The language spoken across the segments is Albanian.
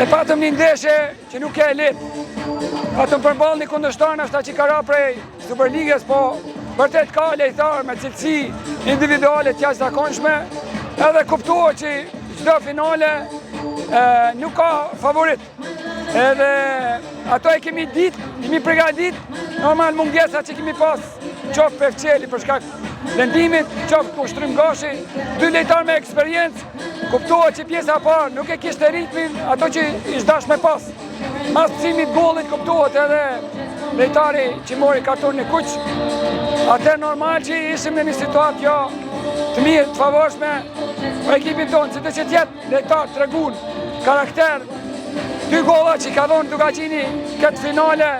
E patëm një ndeshje që nuk e lehtë. Patëm përballë një kundërshtar ashta që ka ra prej Superligës, po vërtet ka lejtar me cilësi individuale të jashtëzakonshme, edhe kuptohet që çdo finale nuk ka favorit. Edhe ato e kemi ditë, kemi përgatit, normal mungesa që kemi pas qoftë Pevçeli për shkak vendimit, qoftë Kushtrim Gashi, dy lejtar me eksperiencë, kuptohet që pjesa e parë nuk e kishte ritmin ato që ishte dash me pas. Mas pësimit gollit kuptohet edhe lejtari që mori kartonin e kuq. Atë normal që ishim në një situatë jo të mirë, të favorshme për ekipin tonë, si të që tjetë lejtar tregun, karakter. Dy golla që ka dhonë Dugaqini këtë finale,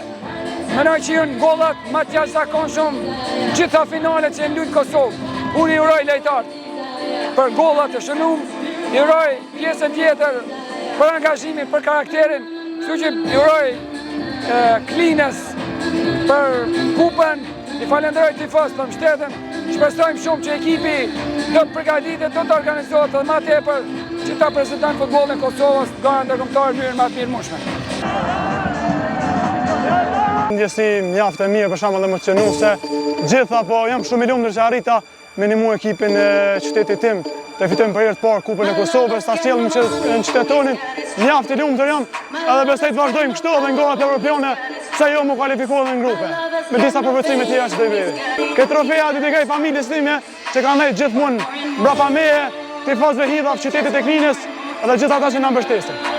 menoj që jënë gollat më të jashtëzakonshëm gjitha finalet që e luajtë Kosovë. Unë i uroj lejtarët për gollat e shënum, i uroj pjesën tjetër për angazhimin, për karakterin, kështu që i uroj Klinës për kupën, i falenderoj tifos për mbështetjen. Shpresojmë shumë që ekipi do të përgatitet, do të organizohet dhe më tepër që ta prezantojnë futbollin e Kosovës gara ndërkombëtare në mënyrë më të mirëmundshme. Ndjesi mjaft e mirë, për shembull emocionuese, gjitha, po jam shumë i lumtur që arrita me ndihmu ekipin e qytetit tim të fitojmë për herë të parë Kupën e Kosovës, ta sjellëm në qytetonin, mjaft i lumtur jam, edhe besoj të vazhdojmë kështu edhe në gorat evropiane, se jo më kualifikohen në grupe, me disa përvojësime tjera që do i bëri. Këtë trofeja dedikoj familjes time që kanë dhënë gjithmonë mbrapa meje, tifozëve hidhav qytetit e Klinës edhe gjithë ata që na mbështesin.